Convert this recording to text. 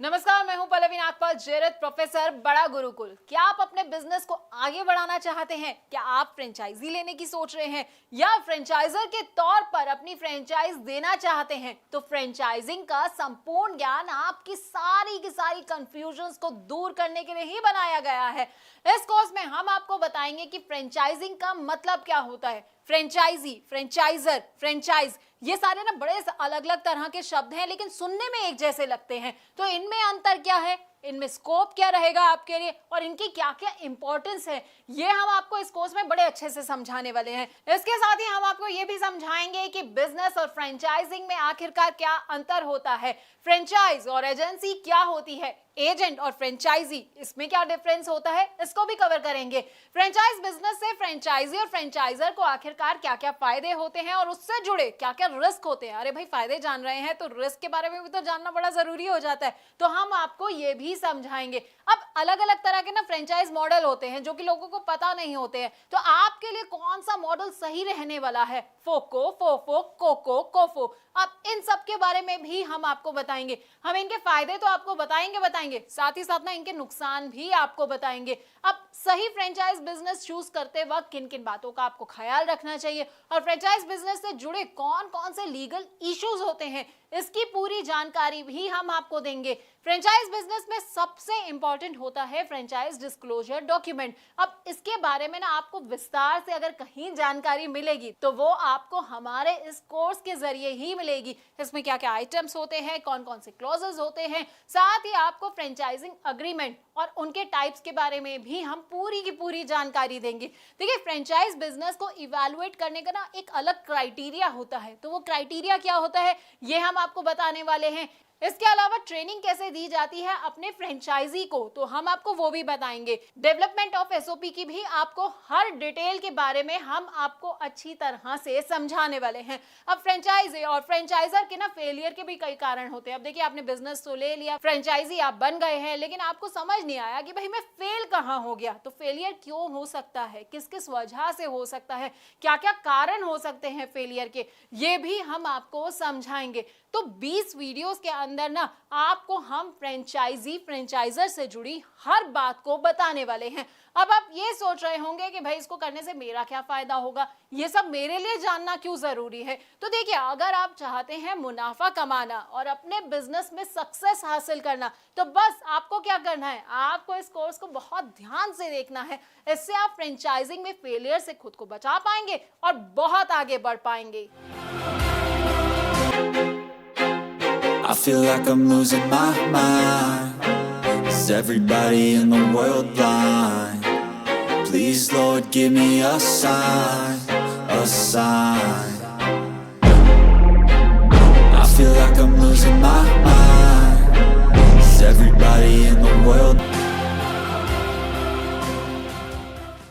नमस्कार, मैं हूं पल्लवी नागपाल, जेरत प्रोफेसर, बड़ा गुरुकुल। क्या आप अपने बिजनेस को आगे बढ़ाना चाहते हैं? क्या आप फ्रेंचाइजी लेने की सोच रहे हैं या फ्रेंचाइजर के तौर पर अपनी फ्रेंचाइज देना चाहते हैं? तो फ्रेंचाइजिंग का संपूर्ण ज्ञान आपकी सारी की सारी कंफ्यूजन्स को दूर करने के लिए ही बनाया गया है। इस कोर्स में हम आपको बताएंगे कि फ्रेंचाइजिंग का मतलब क्या होता है। फ्रेंचाइजी, फ्रेंचाइजर, फ्रेंचाइज, ये सारे ना बड़े अलग अलग तरह के शब्द हैं, लेकिन सुनने में एक जैसे लगते हैं। तो इनमें अंतर क्या है, इनमें स्कोप क्या रहेगा आपके लिए और इनकी क्या क्या इंपॉर्टेंस है, ये हम आपको इस कोर्स में बड़े अच्छे से समझाने वाले हैं। इसके साथ ही हम आपको ये भी समझाएंगे कि बिजनेस और फ्रेंचाइजिंग में आखिरकार क्या अंतर होता है, फ्रेंचाइज और एजेंसी क्या होती है, एजेंट और फ्रेंचाइजी इसमें क्या डिफरेंस होता है, इसको भी कवर करेंगे। फ्रेंचाइज बिजनेस से फ्रेंचाइजी और फ्रेंचाइजर को आखिरकार क्या क्या फायदे होते हैं और उससे जुड़े क्या क्या रिस्क होते हैं। अरे भाई, फायदे जान रहे हैं तो रिस्क के बारे में भी तो जानना बड़ा जरूरी हो जाता है, तो हम आपको ये भी समझाएंगे। अब अलग अलग तरह के ना फ्रेंचाइज मॉडल होते हैं जो कि लोगों को पता नहीं होते हैं, तो आपके लिए कौन सा मॉडल सही रहने वाला है, फोको, फोफो, कोको, कोफो, अब इन सब के बारे में भी हम आपको बताएंगे। हम इनके फायदे तो आपको बताएंगे, साथ ही साथ ना इनके नुकसान भी आपको बताएंगे। अब सही फ्रेंचाइज बिजनेस चूज करते वक्त किन किन बातों का आपको ख्याल रखना चाहिए और फ्रेंचाइज बिजनेस से जुड़े कौन कौन से लीगल इश्यूज होते हैं, इसकी पूरी जानकारी भी हम आपको देंगे। फ्रेंचाइज बिजनेस में सबसे इंपॉर्टेंट होता है फ्रेंचाइज डिस्क्लोजर डॉक्यूमेंट। अब इसके बारे में ना आपको विस्तार से अगर कहीं जानकारी मिलेगी तो वो आपको हमारे इस कोर्स के जरिए ही मिलेगी। इसमें क्या क्या आइटम्स होते हैं, कौन कौन से क्लॉजेस होते हैं, साथ ही आपको फ्रेंचाइजिंग अग्रीमेंट और उनके टाइप्स के बारे में भी हम पूरी की पूरी जानकारी देंगे। देखिए, फ्रेंचाइज बिजनेस को इवैल्यूएट करने का ना एक अलग क्राइटेरिया होता है, तो वो क्राइटेरिया क्या होता है ये हम आपको बताने वाले हैं। इसके अलावा ट्रेनिंग कैसे दी जाती है अपने फ्रेंचाइजी को, तो हम आपको वो भी बताएंगे। डेवलपमेंट ऑफ एसओपी की भी आपको हर डिटेल के बारे में हम आपको अच्छी तरह से समझाने वाले हैं। अब फ्रेंचाइजी और फ्रेंचाइजर के ना फेलियर के भी कई कारण होते हैं। अब देखिए, आपने बिजनेस तो ले लिया, फ्रेंचाइजी आप बन गए हैं, लेकिन आपको समझ नहीं आया कि भाई मैं फेल कहाँ हो गया। तो फेलियर क्यों हो सकता है, किस किस वजह से हो सकता है, क्या क्या कारण हो सकते हैं फेलियर के, ये भी हम आपको समझाएंगे। तो 20 वीडियोस के अंदर ना आपको हम फ्रेंचाइजी फ्रेंचाइजर से जुड़ी हर बात को बताने वाले हैं। अब आप ये सोच रहे होंगे कि भाई इसको करने से मेरा क्या फायदा होगा, ये सब मेरे लिए जानना क्यों जरूरी है। तो देखिए, अगर आप चाहते हैं मुनाफा कमाना और अपने बिजनेस में सक्सेस हासिल करना, तो बस आपको क्या करना है, आपको इस कोर्स को बहुत ध्यान से देखना है। इससे आप फ्रेंचाइजिंग में फेलियर से खुद को बचा पाएंगे और बहुत आगे बढ़ पाएंगे। I feel like I'm losing my mind. Is everybody in the world blind? Please, Lord, give me a sign, a sign. I feel like I'm losing my mind.